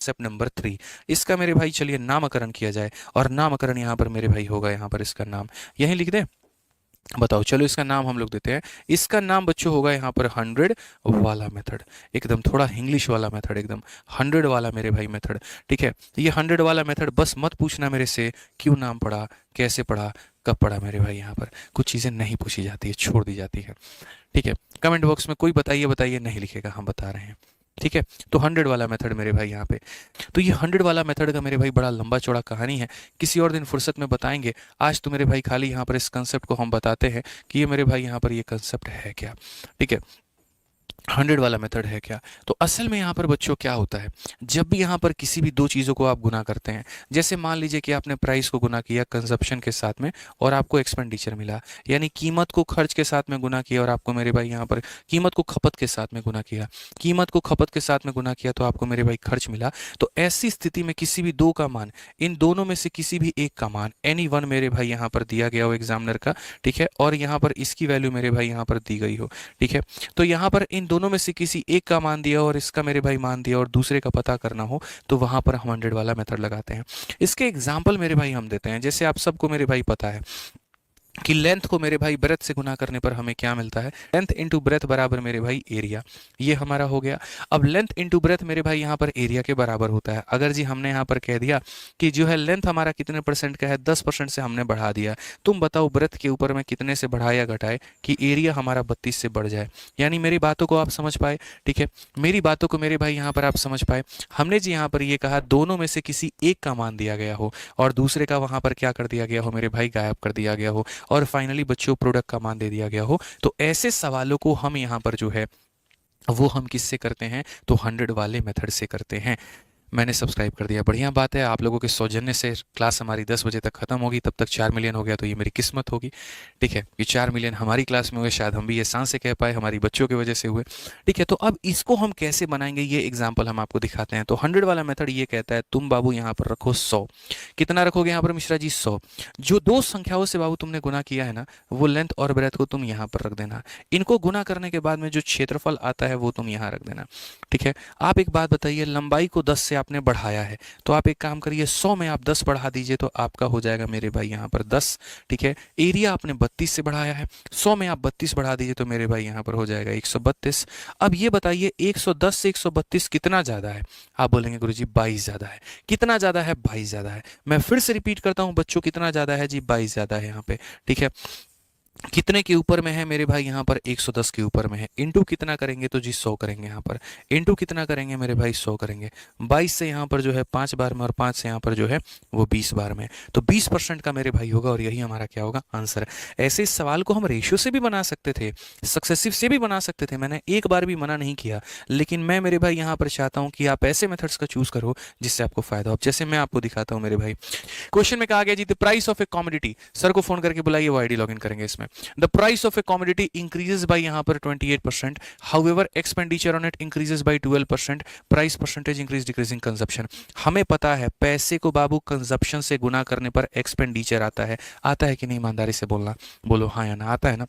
Concept number 3, इसका मेरे भाई चलिए नामकरण किया जाए, और नामकरण यहाँ पर मेरे भाई होगा, यहाँ पर इसका नाम यहीं लिख दें। बताओ, चलो इसका नाम हम लोग देते हैं। इसका नाम बच्चों होगा यहाँ पर 100 वाला मेथड, एकदम थोड़ा इंग्लिश वाला मेथड, एकदम 100 वाला मेरे भाई मेथड। ठीक है, ये 100 वाला मेथड, बस मत पूछना मेरे से क्यों नाम पड़ा, कैसे पढ़ा, कब पढ़ा, मेरे भाई यहाँ पर कुछ चीज़ें नहीं पूछी जाती है, छोड़ दी जाती है। ठीक है, कमेंट बॉक्स में कोई बताइए बताइए नहीं लिखेगा, हम बता रहे हैं। ठीक है, तो 100 वाला मेथड मेरे भाई यहाँ पे, तो ये 100 वाला मेथड का मेरे भाई बड़ा लंबा चौड़ा कहानी है, किसी और दिन फुर्सत में बताएंगे। आज तो मेरे भाई खाली यहाँ पर इस कंसेप्ट को हम बताते हैं कि ये मेरे भाई यहाँ पर ये कंसेप्ट है क्या। ठीक है, 100 वाला मेथड है क्या। तो असल में यहाँ पर बच्चों क्या होता है, जब भी यहाँ पर किसी भी दो चीज़ों को आप गुना करते हैं, जैसे मान लीजिए कि आपने प्राइस को गुना किया कंजप्शन के साथ में और आपको एक्सपेंडिचर मिला, यानी कीमत को खर्च के साथ में गुना किया और आपको मेरे भाई यहाँ पर कीमत को खपत के साथ में गुना किया, कीमत को खपत के साथ में गुना किया तो आपको मेरे भाई खर्च मिला। तो ऐसी स्थिति में किसी भी दो का मान, इन दोनों में से किसी भी एक का मान एनी वन मेरे भाई यहाँ पर दिया गया हो एग्जामिनर का, ठीक है, और यहाँ पर इसकी वैल्यू मेरे भाई यहाँ पर दी गई हो। ठीक है, तो यहाँ पर इन दोनों में से किसी एक का मान दिया और इसका मेरे भाई मान दिया और दूसरे का पता करना हो, तो वहां पर हम 100 वाला मेथड लगाते हैं। इसके एग्जाम्पल मेरे भाई हम देते हैं, जैसे आप सबको मेरे भाई पता है कि लेंथ को मेरे भाई ब्रेथ से गुना करने पर हमें क्या मिलता है, लेंथ इंटू ब्रेथ बराबर मेरे भाई एरिया, ये हमारा हो गया। अब लेंथ इंटू ब्रेथ मेरे भाई यहाँ पर एरिया के बराबर होता है। अगर जी हमने यहाँ पर कह दिया कि जो है लेंथ हमारा कितने परसेंट का है, 10% से हमने बढ़ा दिया, तुम बताओ ब्रेथ के ऊपर में कितने से बढ़ाए या घटाए कि एरिया हमारा 32 से बढ़ जाए। यानी मेरी बातों को आप समझ पाए। ठीक है, मेरी बातों को मेरे भाई यहाँ पर आप समझ पाए। हमने जी यहाँ पर ये कहा दोनों में से किसी एक का मान दिया गया हो और दूसरे का वहां पर क्या कर दिया गया हो मेरे भाई, गायब कर दिया गया हो, और फाइनली बच्चों प्रोडक्ट का मान दे दिया गया हो। तो ऐसे सवालों को हम यहाँ पर जो है वो हम किससे करते हैं, तो 100 वाले मेथड से करते हैं। मैंने सब्सक्राइब कर दिया, बढ़िया बात है, आप लोगों के सौजन्य से क्लास हमारी 10 बजे तक खत्म होगी, तब तक 4 मिलियन हो गया तो ये मेरी किस्मत होगी। ठीक है, ये 4 मिलियन हमारी क्लास में हुए, शायद हम भी ये सांस से कह पाए, हमारी बच्चों की वजह से हुए। ठीक है, तो अब इसको हम कैसे बनाएंगे ये एग्जाम्पल हम आपको दिखाते हैं। तो 100 वाला मेथड ये कहता है तुम बाबू यहाँ पर रखो 100, कितना रखोगे यहाँ पर मिश्रा जी, 100। जो दो संख्याओं से बाबू तुमने गुना किया है ना, वो लेंथ और ब्रेथ को तुम यहाँ पर रख देना, इनको गुना करने के बाद में जो क्षेत्रफल आता है वो तुम यहाँ रख देना। ठीक है, आप एक बात बताइए, लंबाई को 10 से आपने बढ़ाया है, तो आप एक काम करिए 100 में आप 10 बढ़ा दीजिए तो आपका हो जाएगा मेरे भाई यहाँ पर 10। ठीक है, एरिया आपने 32 से बढ़ाया है, 100 में आप 32 बढ़ा दीजिए तो मेरे भाई यहाँ पर हो जाएगा 132। अब ये बताइए 110 से 132 कितना ज़्यादा है, आप बोलेंगे गुरुजी 22 ज़्यादा है। कितना ज़्यादा है, 22 ज़्यादा है। मैं फिर से रिपीट करता हूँ बच्चों, कितना ज़्यादा है जी, 22 ज़्यादा है यहाँ पे। ठीक है, कितने के ऊपर में है मेरे भाई यहाँ पर, 110 के ऊपर में है। इनटू कितना करेंगे तो जी 100 करेंगे यहाँ पर, इनटू कितना करेंगे मेरे भाई, 100 करेंगे। 22 से यहाँ पर जो है 5 बार में और 5 से यहाँ पर जो है वो 20 बार में, तो 20% का मेरे भाई होगा और यही हमारा क्या होगा, आंसर। ऐसे इस सवाल को हम रेशियो से भी बना सकते थे, सक्सेसिव से भी बना सकते थे, मैंने एक बार भी मना नहीं किया, लेकिन मैं मेरे भाई यहाँ पर चाहता हूँ कि आप ऐसे मेथड्स का चूज करो जिससे आपको फायदा हो। जैसे मैं आपको दिखाता हूँ मेरे भाई, क्वेश्चन में कहा गया जी the price of a commodity, sir को फोन करके बुलाइए, वो आईडी लॉगिन करेंगे इसमें। The price of a commodity increases by यहाँ पर 28%, however expenditure on it increases by 12%, price percentage increase decreasing consumption. हमें पता है पैसे को बाबू कंजप्शन से गुना करने पर एक्सपेंडिचर आता है, आता है कि नहीं, ईमानदारी से बोलना, बोलो हाँ या ना, आता है ना।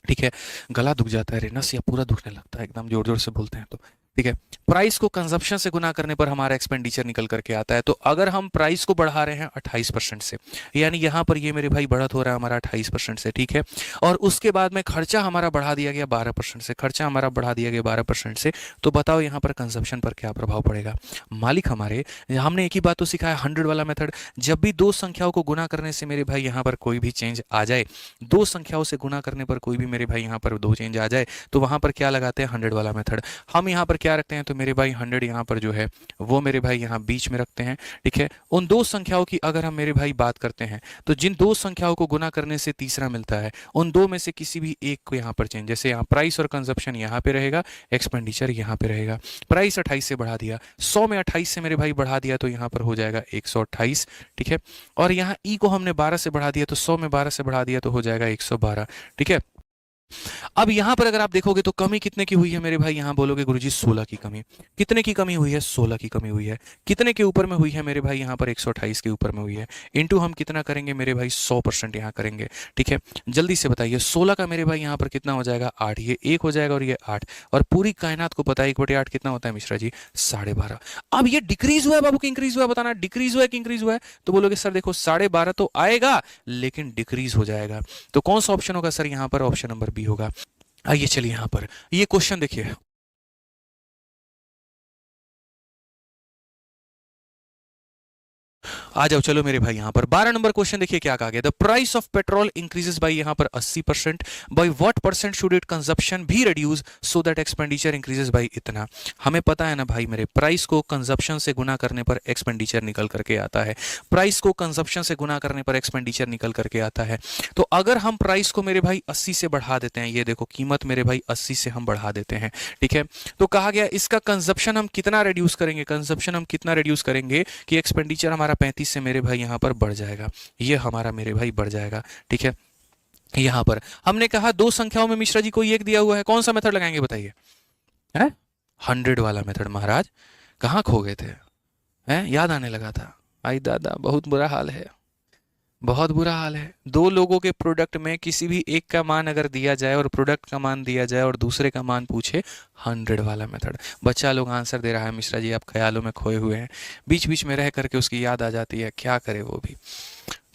ठीक है, गला दुख जाता है रे, नस या पूरा दुखने लगता है, एकदम जोर जोर से बोलते हैं तो। ठीक है, प्राइस को कंजप्शन से गुना करने पर हमारा एक्सपेंडिचर निकल करके आता है। तो अगर हम प्राइस को बढ़ा रहे हैं 28% से, यानी यहाँ पर ये मेरे भाई बढ़त हो रहा है हमारा 28% से। ठीक है, और उसके बाद में खर्चा हमारा बढ़ा दिया गया 12% से, खर्चा हमारा बढ़ा दिया गया 12% से, तो बताओ यहाँ पर कंजप्शन पर क्या प्रभाव पड़ेगा। मालिक हमारे, हमने एक ही बात तो सिखाया 100 वाला मेथड, जब भी दो संख्याओं को गुना करने से मेरे भाई यहाँ पर कोई भी चेंज आ जाए, दो संख्याओं से गुना करने पर कोई भी मेरे भाई यहाँ पर दो चेंज आ जाए, तो वहां पर क्या लगाते हैं, 100 वाला मेथड। हम यहाँ पर क्या रखते हैं, तो मेरे भाई 100 यहाँ पर जो है वो मेरे भाई यहाँ बीच में रखते हैं। ठीक है, उन दो संख्याओं की अगर हम मेरे भाई बात करते हैं, तो जिन दो संख्याओं को गुना करने से तीसरा मिलता है, उन दो में से किसी भी एक को यहाँ पर चेंज, जैसे यहाँ प्राइस और कंजप्शन यहाँ पे रहेगा, एक्सपेंडिचर यहाँ पे रहेगा। प्राइस 28 से बढ़ा दिया, 100 में 28 से मेरे भाई बढ़ा दिया तो यहाँ पर हो जाएगा 128। ठीक है, और यहाँ ई को हमने 12 से बढ़ा दिया, तो 100 में 12 से बढ़ा दिया तो हो जाएगा 112। ठीक है, अब यहां पर अगर आप देखोगे तो कमी कितने की हुई है मेरे भाई, यहां बोलोगे गुरुजी 16 की कमी। कितने की कमी हुई है? 16 की कमी हुई है। कितने के ऊपर में हुई है मेरे भाई? यहां पर 128 के ऊपर में हुई है। इनटू हम कितना करेंगे मेरे भाई? 100% यहां करेंगे। ठीक है, जल्दी से बताइए 16 का मेरे भाई यहां पर कितना हो जाएगा? 8। ये 1 हो जाएगा और ये 8, और पूरी कायनात को पता है 1/8 कितना होता है मिश्रा जी? 12.5। अब ये डिक्रीज हुआ है बाबू कि इंक्रीज हुआ है? बताना, डिक्रीज हुआ है कि इंक्रीज हुआ है? तो बोलोगे सर देखो 12.5 तो आएगा लेकिन डिक्रीज हो जाएगा। तो कौन सा ऑप्शन होगा सर? यहां पर ऑप्शन नंबर बी होगा। आइए चलिए यहां पर ये क्वेश्चन देखिए। आ जाओ चलो मेरे भाई, यहां पर 12 नंबर क्वेश्चन देखिए क्या कहा गया। The price of petrol increases by यहां पर 80%, by what percent should it consumption भी reduce so that expenditure increases by इतना। हमें पता है ना भाई मेरे, प्राइस को कंजप्शन से गुना करने पर एक्सपेंडिचर निकल करके आता है। प्राइस को कंजप्शन से गुना करने पर एक्सपेंडिचर निकल करके आता है। तो अगर हम प्राइस को मेरे भाई 80 से बढ़ा देते हैं, ये देखो कीमत मेरे भाई 80 से हम बढ़ा देते हैं, ठीक है, तो कहा गया इसका कंजप्शन हम कितना रिड्यूस करेंगे? कंजप्शन हम कितना रिड्यूस करेंगे कि एक्सपेंडिचर हमारा 35 से मेरे भाई यहां पर बढ़ जाएगा। ये हमारा मेरे भाई बढ़ जाएगा। ठीक है, यहां पर हमने कहा दो संख्याओं में मिश्रा जी कोई एक दिया हुआ है, कौन सा मेथड लगाएंगे बताइए? है 100 वाला मेथड। महाराज कहाँ खो गए थे? हैं, याद आने लगा था। आई दादा बहुत बुरा हाल है, बहुत बुरा हाल है। दो लोगों के प्रोडक्ट में किसी भी एक का मान अगर दिया जाए और प्रोडक्ट का मान दिया जाए और दूसरे का मान पूछे, 100 वाला मेथड। बच्चा लोग आंसर दे रहा है मिश्रा जी, आप ख्यालों में खोए हुए हैं, बीच बीच में रह करके उसकी याद आ जाती है, क्या करे वो भी।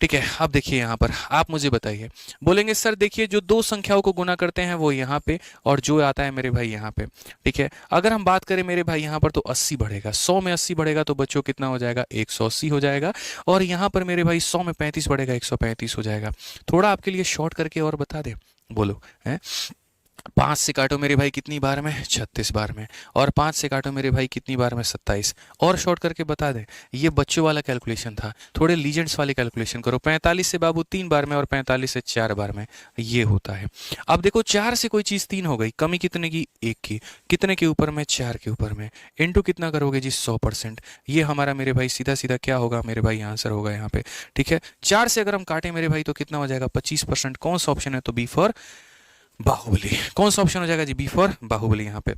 ठीक है, अब देखिए यहाँ पर आप मुझे बताइए, बोलेंगे सर देखिए जो दो संख्याओं को गुना करते हैं वो यहाँ पे और जो आता है मेरे भाई यहाँ पे। ठीक है, अगर हम बात करें मेरे भाई यहाँ पर तो 80 बढ़ेगा, 100 में 80 बढ़ेगा तो बच्चों कितना हो जाएगा? 180 हो जाएगा। और यहाँ पर मेरे भाई 100 में 35 बढ़ेगा, 135 हो जाएगा। थोड़ा आपके लिए शॉर्ट करके और बता दे, बोलो है। 5 से काटो मेरे भाई कितनी बार में? 36 बार में। और 5 से काटो मेरे भाई कितनी बार में? 27। और शॉर्ट करके बता दे, ये बच्चों वाला कैलकुलेशन था, थोड़े लीजेंड्स वाले कैलकुलेशन करो। 45 से बाबू 3 बार में और 45 से 4 बार में, ये होता है। अब देखो 4 से कोई चीज़ 3 हो गई, कमी कितने की? 1 की। कितने के ऊपर में? 4 के ऊपर में। इनटू कितना करोगे जी? 100%। ये हमारा मेरे भाई सीधा सीधा क्या होगा मेरे भाई? आंसर होगा यहाँ पे। ठीक है, 4 से अगर हम काटें मेरे भाई तो कितना हो जाएगा? 25%। कौन सा ऑप्शन है? तो बी फॉर बाहुबली। कौन सा ऑप्शन हो जाएगा जी? B for Baahubali. यहाँ पे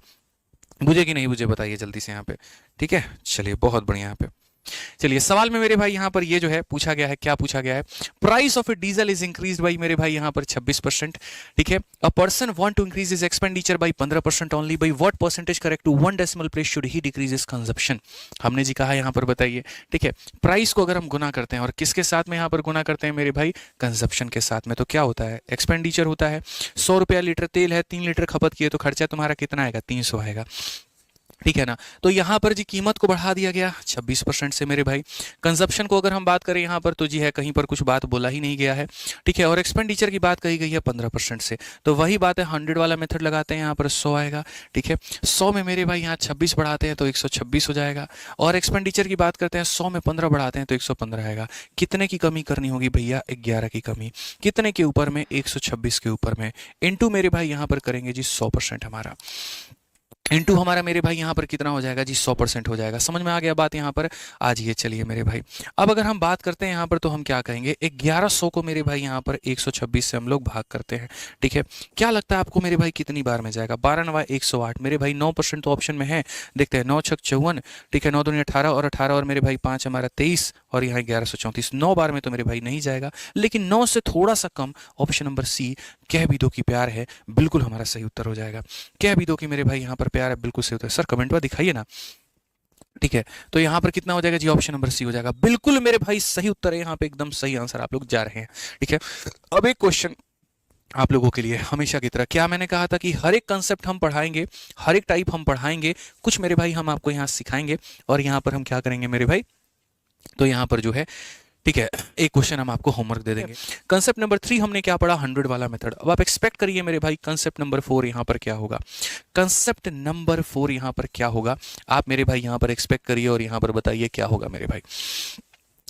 बुझे कि नहीं बुझे बताइए जल्दी से यहाँ पे। ठीक है, चलिए बहुत बढ़िया यहाँ पे। चलिए सवाल में मेरे भाई यहाँ पर ये जो है पूछा गया है, क्या पूछा गया है? Price of a diesel is increase by मेरे भाई यहाँ पर 26%। ठीक है, a person want to increase is expenditure by 15% only, by what percentage correct to 1 decimal place should he decrease is consumption. हमने जी कहा यहाँ पर बताइए। ठीक है, प्राइस को अगर हम गुना करते हैं और किसके साथ में यहाँ पर गुना करते हैं मेरे भाई? कंजप्शन के साथ में, तो क्या होता है? एक्सपेंडिचर होता है। 100 रुपया लीटर तेल है, 3 लीटर खपत किए तो खर्चा तुम्हारा कितना आएगा? 300 आएगा। ठीक है ना, तो यहाँ पर जी कीमत को बढ़ा दिया गया 26% से मेरे भाई। कंजप्शन को अगर हम बात करें यहाँ पर तो जी है कहीं पर कुछ बात बोला ही नहीं गया है। ठीक है, और एक्सपेंडिचर की बात कही गई है 15% से, तो वही बात है 100 वाला मेथड लगाते हैं, यहाँ पर 100 आएगा। ठीक है, 100 में मेरे भाई यहाँ 26 बढ़ाते हैं तो 126 हो जाएगा। और एक्सपेंडिचर की बात करते हैं 100 में 15 बढ़ाते हैं तो 115 आएगा। कितने की कमी करनी होगी भैया? 11 की कमी। कितने के ऊपर में? 126 के ऊपर में। इनटू मेरे भाई यहाँ पर करेंगे जी 100% हमारा। इनटू हमारा मेरे भाई यहाँ पर कितना हो जाएगा जी? 100% हो जाएगा। समझ में आ गया बात यहाँ पर? आज ये चलिए मेरे भाई, अब अगर हम बात करते हैं यहाँ पर तो हम क्या कहेंगे? 1100 को मेरे भाई यहाँ पर 126 से हम लोग भाग करते हैं। ठीक है, क्या लगता है आपको मेरे भाई कितनी बार में जाएगा? 12 9 108 मेरे भाई, 9% तो ऑप्शन में है। देखते हैं, 9 छक 54। ठीक है, 9 दूनी 18 और 18 और मेरे भाई 5 हमारा 23 और यहाँ 1134। 9 बार में तो मेरे भाई नहीं जाएगा, लेकिन 9 से थोड़ा सा कम ऑप्शन नंबर सी, कह भी दो कि प्यार है, बिल्कुल हमारा सही उत्तर हो जाएगा। कह भी दो कि मेरे भाई यहाँ पर प्यार है, बिल्कुल सही उत्तर। सर कमेंट में दिखाइए ना। ठीक है, तो यहाँ पर कितना हो जाएगा जी? ऑप्शन नंबर सी हो जाएगा, बिल्कुल मेरे भाई सही उत्तर है यहाँ पे, एकदम सही आंसर आप लोग जा रहे हैं। ठीक है, अब एक क्वेश्चन आप लोगों के लिए हमेशा की तरह, क्या मैंने कहा था कि हर एक कंसेप्ट हम पढ़ाएंगे, हर एक टाइप हम पढ़ाएंगे, कुछ मेरे भाई हम आपको यहाँ सिखाएंगे और यहाँ पर हम क्या करेंगे मेरे भाई? तो यहाँ पर जो है, ठीक है, एक क्वेश्चन हम आपको होमवर्क दे देंगे। कंसेप्ट नंबर 3 हमने क्या पढ़ा? 100 वाला मेथड। अब आप एक्सपेक्ट करिए मेरे भाई कंसेप्ट नंबर 4 यहाँ पर क्या होगा? कंसेप्ट नंबर 4 यहाँ पर क्या होगा? आप मेरे भाई यहाँ पर एक्सपेक्ट करिए और यहाँ पर बताइए क्या होगा मेरे भाई।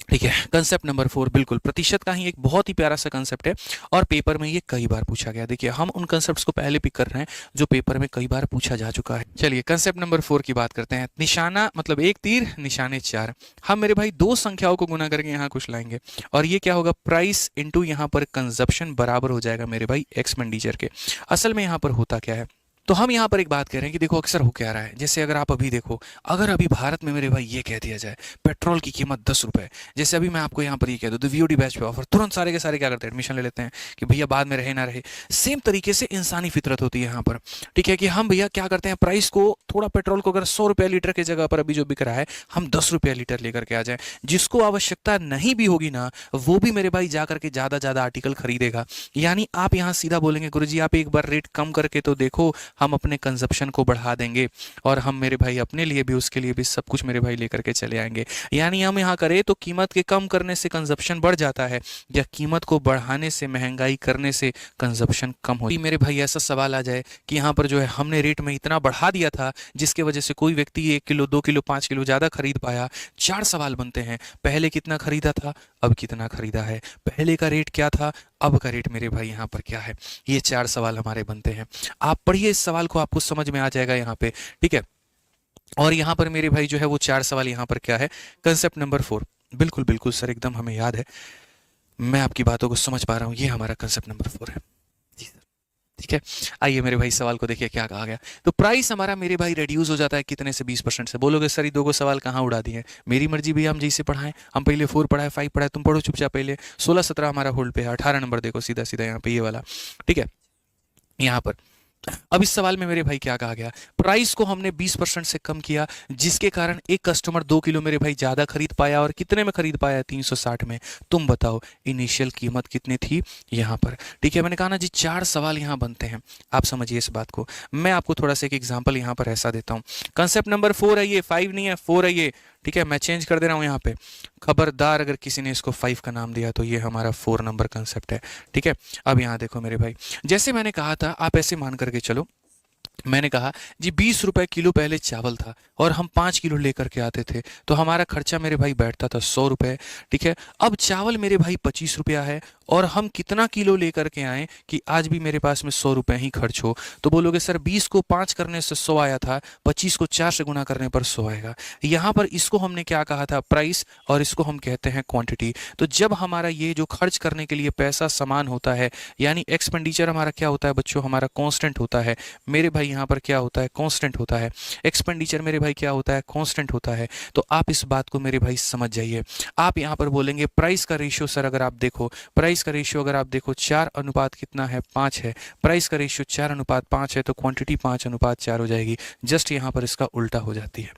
ठीक है। कंसेप्ट नंबर 4 बिल्कुल प्रतिशत का ही एक बहुत ही प्यारा सा कंसेप्ट है और पेपर में ये कई बार पूछा गया। देखिए हम उन कंसेप्ट्स को पहले पिक कर रहे हैं जो पेपर में कई बार पूछा जा चुका है। चलिए कंसेप्ट नंबर 4 की बात करते हैं। निशाना मतलब एक तीर निशाने चार। हम मेरे भाई दो संख्याओं को गुना करके यहाँ कुछ लाएंगे और ये क्या होगा, प्राइस इंटू यहाँ पर कंजप्शन बराबर हो जाएगा मेरे भाई एक्सपेंडिचर के। असल में यहाँ पर होता क्या है, तो हम यहाँ पर एक बात कह रहे हैं कि देखो अक्सर हो क्या रहा है, जैसे अगर आप अभी देखो, अगर अभी भारत में मेरे भाई ये कह दिया जाए पेट्रोल की कीमत 10 रुपए, जैसे अभी मैं आपको यहाँ पर ये कह दूँ तो वीओडी बैच पे ऑफर, तुरंत सारे के सारे क्या करते हैं, एडमिशन ले लेते हैं कि भैया बाद में रहे ना रहे। सेम तरीके से इंसानी फितरत होती है यहाँ पर। ठीक है कि हम भैया क्या करते हैं, प्राइस को थोड़ा, पेट्रोल को अगर 100 रुपया लीटर की जगह पर अभी जो बिक रहा है हम 10 रुपया लीटर लेकर के आ जाए। जिसको आवश्यकता नहीं भी होगी ना वो भी मेरे भाई जा करके ज्यादा आर्टिकल खरीदेगा। यानी आप यहाँ सीधा बोलेंगे गुरुजी आप एक बार रेट कम करके तो देखो, हम अपने कंजप्शन को बढ़ा देंगे और हम मेरे भाई अपने लिए भी उसके लिए भी सब कुछ मेरे भाई लेकर के चले आएंगे। यानी हम यहाँ करें तो कीमत के कम करने से कंजप्शन बढ़ जाता है या कीमत को बढ़ाने से, महंगाई करने से कंजप्शन कम हो। मेरे भाई ऐसा सवाल आ जाए कि यहाँ पर जो है हमने रेट में इतना बढ़ा दिया था जिसके वजह से कोई व्यक्ति 1 किलो 2 किलो 5 किलो ज्यादा खरीद पाया। 4 सवाल बनते हैं, पहले कितना खरीदा था, अब कितना खरीदा है, पहले का रेट क्या था, अब का रेट मेरे भाई यहाँ पर क्या है। ये 4 सवाल हमारे बनते हैं। आप पढ़िए इस सवाल को, आपको समझ में आ जाएगा यहाँ पे। ठीक है, और यहाँ पर मेरे भाई जो है वो 4 सवाल यहाँ पर क्या है, कंसेप्ट नंबर 4। बिल्कुल बिल्कुल सर, एकदम हमें याद है, मैं आपकी बातों को समझ पा रहा हूँ, ये हमारा कंसेप्ट नंबर 4 है। जी सर। ठीक है, आइए मेरे भाई सवाल को देखिए क्या कहा गया। तो प्राइस हमारा मेरे भाई रिड्यूस हो जाता है कितने से, 20% से। बोलोगे सर ये दो सवाल कहाँ उड़ा दिए, मेरी मर्जी भैया, हम जैसे पढ़ाएं, हम पहले 4 पढ़ाए 5 पढ़ाए, तुम पढ़ो चुपचाप पहले। 16 17 हमारा होल्ड पे है, 18 नंबर देखो सीधा सीधा यहाँ पे ये वाला। ठीक है, यहाँ पर अब इस सवाल में मेरे भाई क्या कहा गया, प्राइस को हमने 20% से कम किया जिसके कारण एक कस्टमर 2 किलो मेरे भाई ज्यादा खरीद पाया और कितने में खरीद पाया, 360 में। तुम बताओ इनिशियल कीमत कितनी थी यहाँ पर। ठीक है, मैंने कहा ना जी 4 सवाल यहाँ बनते हैं, आप समझिए इस बात को। मैं आपको थोड़ा सा एक एग्जाम्पल यहाँ पर ऐसा देता हूँ। कंसेप्ट नंबर 4 है ये, 5 नहीं है, 4 है ये। ठीक है, मैं चेंज कर दे रहा हूँ यहाँ पे, खबरदार अगर किसी ने इसको 5 का नाम दिया तो ये हमारा 4 नंबर कंसेप्ट है। ठीक है, अब यहाँ देखो मेरे भाई, जैसे मैंने कहा था आप ऐसे मान करके चलो, मैंने कहा जी 20 रुपए किलो पहले चावल था और हम 5 किलो लेकर के आते थे तो हमारा खर्चा मेरे भाई बैठता था 100 रुपए। ठीक है, अब चावल मेरे भाई 25 रुपया है और हम कितना किलो लेकर के आए कि आज भी मेरे पास में 100 रुपए ही खर्च हो। तो बोलोगे सर 20 को 5 करने से 100 आया था, 25 को 4 से गुना करने पर 100 आएगा। यहाँ पर इसको हमने क्या कहा था, प्राइस, और इसको हम कहते हैं क्वांटिटी। तो जब हमारा ये जो खर्च करने के लिए पैसा समान होता है, यानी एक्सपेंडिचर हमारा क्या होता है बच्चों, हमारा कांस्टेंट होता है मेरे भाई, यहाँ पर क्या होता है, कांस्टेंट होता है। एक्सपेंडिचर मेरे भाई क्या होता है, कांस्टेंट होता है। तो आप इस बात को मेरे भाई समझ जाइए। आप यहाँ पर बोलेंगे प्राइस का रेशियो, सर अगर आप देखो प्राइस का रेशियो अगर आप देखो 4 अनुपात कितना है, 5 है। प्राइस का रेशियो 4 अनुपात 5 है तो क्वांटिटी 5 अनुपात 4 हो जाएगी। जस्ट यहाँ पर इसका उल्टा हो जाती है।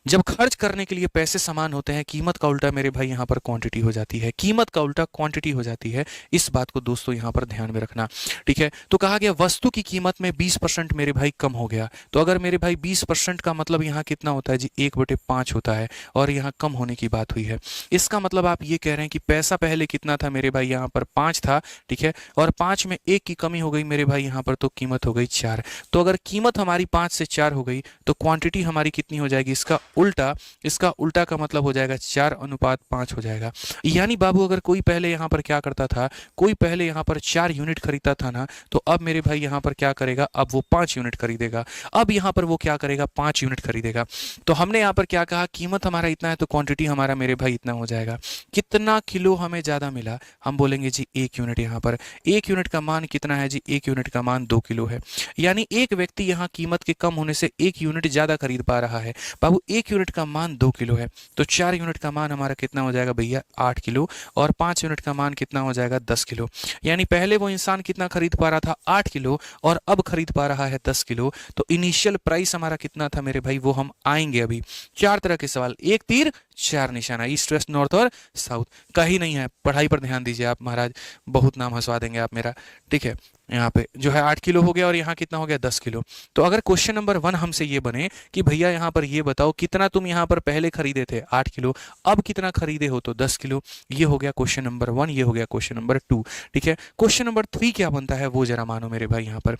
जब खर्च करने के लिए पैसे समान होते हैं, कीमत का उल्टा मेरे भाई यहाँ पर क्वांटिटी हो जाती है, कीमत का उल्टा क्वांटिटी हो जाती है। इस बात को दोस्तों यहाँ पर ध्यान में रखना। ठीक है, तो कहा गया वस्तु की कीमत में 20% मेरे भाई कम हो गया। तो अगर मेरे भाई 20% का मतलब यहाँ कितना होता है जी, 1/5 होता है और यहाँ कम होने की बात हुई है। इसका मतलब आप ये कह रहे हैं कि पैसा पहले कितना था मेरे भाई, यहाँ पर 5 था। ठीक है, और 5 में 1 की कमी हो गई मेरे भाई यहाँ पर, तो कीमत हो गई 4। तो अगर कीमत हमारी 5 से 4 हो गई तो क्वांटिटी हमारी कितनी हो जाएगी, इसका उल्टा, इसका उल्टा का मतलब हो जाएगा 4 अनुपात 5 हो जाएगा। यानी बाबू अगर कोई पहले यहाँ पर क्या करता था, कोई पहले यहाँ पर 4 यूनिट खरीदता था ना, तो अब मेरे भाई यहाँ पर क्या करेगा, अब वो 5 यूनिट खरीदेगा। अब यहाँ पर वो क्या करेगा, 5 यूनिट खरीदेगा। तो हमने यहाँ पर क्या कहा, कीमत हमारा इतना है तो क्वांटिटी हमारा मेरे भाई इतना हो जाएगा। कितना किलो हमें ज्यादा मिला, हम बोलेंगे जी 1 यूनिट। यहाँ पर 1 यूनिट का मान कितना है जी, 1 यूनिट का मान 2 किलो है। यानी एक व्यक्ति यहाँ कीमत के कम होने से 1 यूनिट ज्यादा खरीद पा रहा है। बाबू 1 यूनिट का मान 2 किलो है तो 4 यूनिट का मान हमारा कितना हो जाएगा भैया, 8 किलो, और 5 यूनिट का मान कितना हो जाएगा, 10 किलो। यानी पहले वो इंसान कितना खरीद पा रहा था, 8 किलो, और अब खरीद पा रहा है 10 किलो। तो इनिशियल प्राइस हमारा कितना था मेरे भाई, वो हम आएंगे अभी। 4 तरह के सवाल, एक तीर 4 निशाना, ईस्ट वेस्ट नॉर्थ और साउथ, कहीं नहीं है। पढ़ाई पर ध्यान दीजिए आप महाराज, बहुत नाम हंसवा देंगे आप मेरा। ठीक है, यहाँ पे जो है 8 किलो हो गया और यहाँ कितना हो गया, 10 किलो। तो अगर क्वेश्चन नंबर 1 हमसे ये बने कि भैया यहाँ पर ये बताओ कितना तुम यहाँ पर पहले खरीदे थे, 8 किलो, अब कितना खरीदे हो, तो 10 किलो। ये हो गया क्वेश्चन नंबर 1, ये हो गया क्वेश्चन नंबर 2। ठीक है, क्वेश्चन नंबर 3 क्या बनता है वो जरा मानो मेरे भाई। यहाँ पर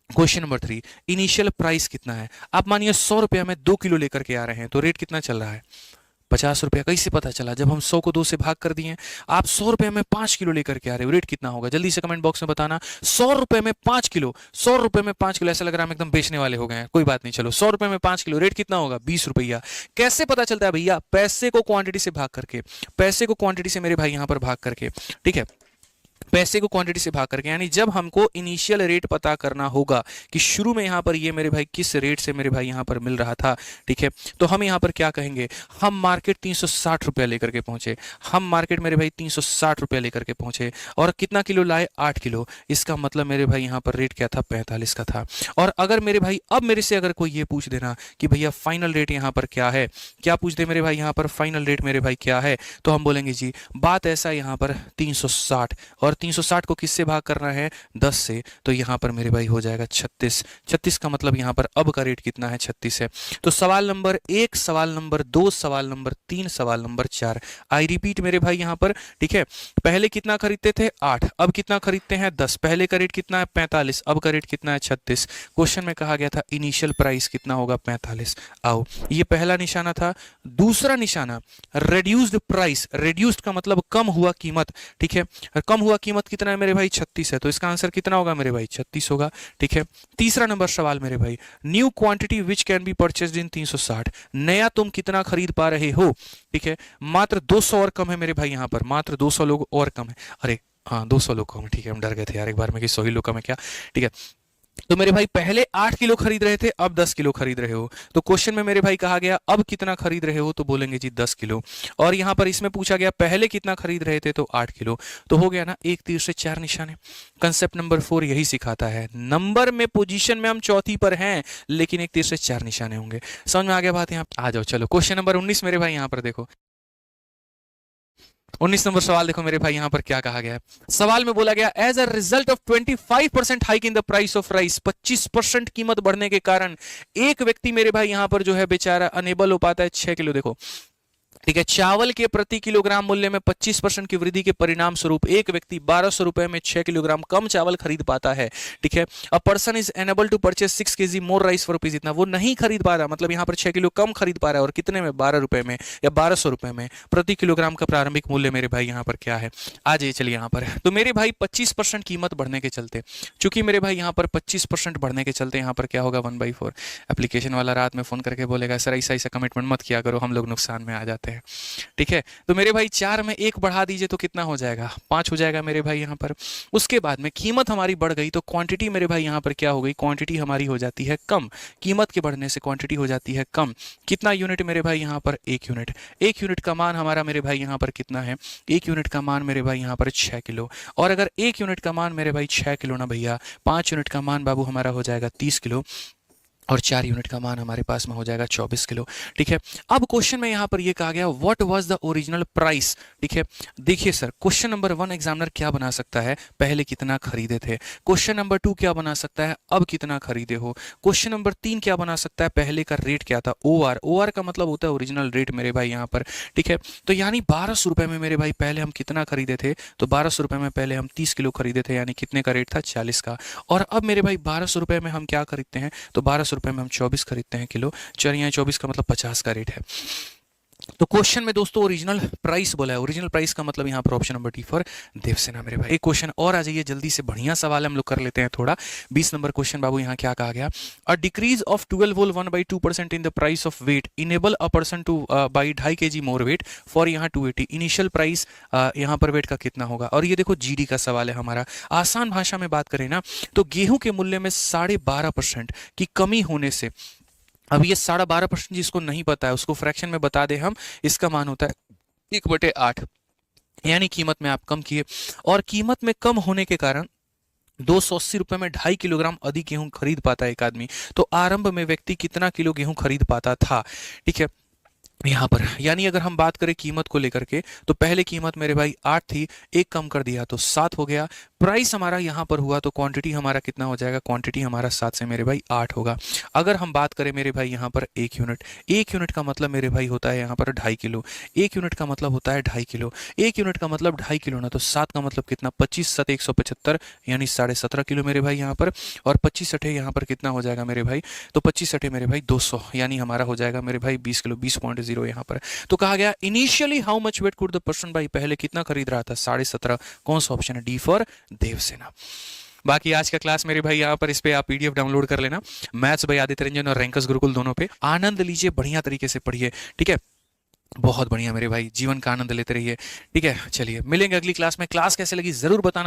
क्वेश्चन नंबर 3, इनिशियल प्राइस कितना है। आप मानिए 100 रुपया में 2 किलो लेकर के आ रहे हैं तो रेट कितना चल रहा है, ₹50 कैसे पता चला? जब हम 100 को 2 से भाग कर दिए। आप ₹100 में 5 किलो लेकर के आ रहे हो, रेट कितना होगा? जल्दी से कमेंट बॉक्स में बताना। ₹100 में 5 किलो, ₹100 में 5 किलो, ऐसा लग रहा है हम एकदम बेचने वाले हो गए हैं। कोई बात नहीं, चलो ₹100 में 5 किलो, रेट कितना होगा? ₹20। कैसे पता चलता है भैया? पैसे को क्वांटिटी से भाग करके, पैसे को क्वांटिटी से मेरे भाई यहां पर भाग करके, ठीक है, पैसे को क्वांटिटी से भाग करके। यानी जब हमको इनिशियल रेट पता करना होगा कि शुरू में यहां पर ये मेरे भाई किस रेट से मेरे भाई यहां पर मिल रहा था, ठीक है, तो हम यहां पर क्या कहेंगे? हम मार्केट ₹360 लेकर के पहुंचे, हम मार्केट मेरे भाई ₹360 लेकर के पहुंचे, और कितना किलो लाए? 8 किलो। इसका मतलब मेरे भाई यहां पर रेट क्या था? 45 का था। और अगर मेरे भाई अब मेरे से अगर कोई ये पूछ देना कि भैया फाइनल रेट यहां पर क्या है, क्या पूछ दे मेरे भाई यहां पर फाइनल रेट मेरे भाई क्या है, तो हम बोलेंगे जी बात ऐसा यहां पर 360, और 360 को किससे भाग करना है? 10 से, तो यहाँ पर मेरे भाई हो जाएगा 36। 36 का मतलब यहाँ पर अब का रेट कितना है? 36 है। तो सवाल नंबर 1, सवाल नंबर 2, सवाल नंबर 3, सवाल नंबर 4। आई रिपीट मेरे भाई यहाँ पर, ठीक है, पहले कितना खरीदते थे? 8, अब कितना खरीदते हैं? 10। पहले का रेट कितना है? 45, अब का रेट कितना है? 36। क्वेश्चन में कहा गया था इनिशियल प्राइस कितना होगा? 45। आओ, ये पहला निशाना था। दूसरा निशाना रेड्यूस्ड प्राइस, रेड्यूस्ड का मतलब कम हुआ कीमत, ठीक है, कम हुआ कीमत कितना है मेरे भाई? 36 है, तो इसका आंसर कितना होगा मेरे भाई? 36 होगा, ठीक है। तीसरा नंबर सवाल मेरे भाई, new quantity which can be purchased in 360, नया तुम कितना खरीद पा रहे हो, ठीक है, मात्र 200 और कम है मेरे भाई यहाँ पर, मात्र 200 लोग और कम है। अरे हाँ, 200 लोग कम है, ठीक है, हम डर गए थे यार एक बार में कि 100 ही लोग कम है क्या, ठीक है। तो मेरे भाई पहले 8 किलो खरीद रहे थे, अब 10 किलो खरीद रहे हो। तो क्वेश्चन में मेरे भाई कहा गया अब कितना खरीद रहे हो, तो बोलेंगे जी 10 किलो। और यहां पर इसमें पूछा गया पहले कितना खरीद रहे थे, तो 8 किलो। तो हो गया ना, एक तीर से 4 निशाने। कंसेप्ट नंबर 4 यही सिखाता है, नंबर में पोजीशन में हम चौथी पर हैं, लेकिन एक तीर से 4 निशाने होंगे। समझ में आ गया बात? यहाँ आ जाओ, चलो क्वेश्चन नंबर 19 मेरे भाई यहां पर देखो। 19 नंबर सवाल देखो मेरे भाई यहां पर क्या कहा गया है। सवाल में बोला गया as a result of 25% hike in the price of rice, 25% कीमत बढ़ने के कारण एक व्यक्ति मेरे भाई यहां पर जो है बेचारा अनेबल हो पाता है 6 किलो, देखो ठीक है, चावल के प्रति किलोग्राम मूल्य में 25% की वृद्धि के परिणाम स्वरूप एक व्यक्ति 1200 रुपए में 6 किलोग्राम कम चावल खरीद पाता है, ठीक है। A person is enable to purchase 6 kg more rice for rupees, इतना वो नहीं खरीद पा रहा, मतलब यहाँ पर 6 किलो कम खरीद पा रहा है, और कितने में? 12 रुपए में या 1200 रुपए में। प्रति किलोग्राम का प्रारंभिक मूल्य मेरे भाई यहाँ पर क्या है? आ जाइए चलिए यहाँ पर। तो मेरे भाई 25% कीमत बढ़ने के चलते, चूंकि मेरे भाई यहाँ पर 25% बढ़ने के चलते यहाँ पर क्या होगा? 1/4। एप्लीकेशन वाला रात में फोन करके बोलेगा सर ऐसा ऐसा कमिटमेंट मत किया करो, हम लोग नुकसान में आ जाते हैं, ठीक है। तो मेरे भाई 4 में 1 बढ़ा दीजिए तो कितना हो जाएगा? 5 हो जाएगा मेरे भाई यहाँ पर। उसके बाद में कीमत हमारी बढ़ गई तो क्वांटिटी मेरे भाई यहाँ पर क्या हो गई? क्वांटिटी हमारी हो जाती है कम, कीमत के बढ़ने से क्वांटिटी हो जाती है कम। कितना यूनिट मेरे भाई यहाँ पर? 1 यूनिट। 1 यूनिट का मान हमारा मेरे भाई यहाँ पर कितना है? 1 यूनिट का मान मेरे भाई यहाँ पर 6 किलो। और अगर 1 यूनिट का मान मेरे भाई 6 किलो ना भैया, 5 यूनिट का मान बाबू हमारा हो जाएगा 30 किलो, और 4 यूनिट का मान हमारे पास में हो जाएगा 24 किलो, ठीक है। अब क्वेश्चन में यहाँ पर ये कहा गया what was the original price, ठीक है। देखिए सर, क्वेश्चन नंबर 1 एग्जामिनर क्या बना सकता है? पहले कितना खरीदे थे। क्वेश्चन नंबर 2 क्या बना सकता है? अब कितना खरीदे हो। क्वेश्चन नंबर 3 क्या बना सकता है? पहले का रेट क्या था? OR, OR का मतलब होता है ओरिजिनल रेट मेरे भाई यहाँ पर, ठीक है। तो यानी 1200 रुपए में मेरे भाई पहले हम कितना खरीदे थे? तो 1200 रुपए में पहले हम 30 किलो खरीदे थे, यानी कितने का रेट था? 40 का। और अब मेरे भाई 1200 रुपए में हम क्या खरीदते हैं? तो 1200 रुपए में हम 24 खरीदते हैं किलो। चलिए यहाँ 24 का मतलब 50 का रेट है। तो क्वेश्चन में दोस्तों ओरिजिनल प्राइस बोला है, ओरिजिनल प्राइस का मतलब यहाँ पर option number D for Devsena मेरे भाई। एक क्वेश्चन और आ जाइए जल्दी से, बढ़िया सवाल है, हम लोग कर लेते हैं थोड़ा। 20 नंबर क्वेश्चन बाबू यहाँ क्या कहा गया? अ डिक्रीज ऑफ 12 वोल 1/2% in the price of wheat enable a person to buy 2.5 kg more wheat for यहाँ 280। इनिशियल प्राइस यहाँ पर वेट का कितना होगा? और ये देखो जीडी का सवाल है हमारा। आसान भाषा में बात करें ना तो गेहूं के मूल्य में 12.5% की कमी होने से, अब ये 12.5% जिसको नहीं पता है उसको फ्रैक्शन में बता दे हम, इसका मान होता है 1/8, यानी कीमत में आप कम किए, और कीमत में कम होने के कारण 280 रुपए में 2.5 किलोग्राम अधिक गेहूं खरीद पाता है एक आदमी। तो आरंभ में व्यक्ति कितना किलो गेहूं खरीद पाता था, ठीक है, यहाँ पर। यानी अगर हम बात करें कीमत को लेकर के तो पहले कीमत मेरे भाई 8 थी, एक कम कर दिया तो 7 हो गया। प्राइस हमारा यहाँ पर हुआ तो क्वांटिटी हमारा कितना हो जाएगा? क्वांटिटी हमारा 7 से मेरे भाई 8 होगा। अगर हम बात करें मेरे भाई यहाँ पर 1 यूनिट, 1 यूनिट का मतलब मेरे भाई होता है यहाँ पर 2.5 किलो। 1 यूनिट का मतलब होता है 2.5 किलो। 1 यूनिट का मतलब 2.5 किलो ना, तो 7 का मतलब कितना? 25 7 175, यानी 17.5 किलो मेरे भाई यहाँ पर। और 25 सठे यहाँ पर कितना हो जाएगा मेरे भाई? तो 25 सठे मेरे भाई 200, यानी हमारा हो जाएगा मेरे भाई 20 किलो, 20.0 जीरो यहाँ पर। तो कहा गया initially how much wheat could the person buy, पहले कितना खरीद रहा था, 17.5। कौन सा ऑप्शन है, डी फॉर देवसेना। बाकी आज का क्लास मेरे भाई यहाँ पर इस पे आप पीडीएफ डाउनलोड कर लेना, मैथ्स बाय आदित्य रंजन और रैंकर्स गुरुकुल दोनों पे। आनंद लीजिए, बढ़िया तरीके से पढ़िए, ठीक है। बहुत बढ़िया मेरे भाई, जीवन का आनंद लेते रहिए, ठीक है। चलिए मिलेंगे अगली क्लास में। क्लास कैसे लगी जरूर बताना।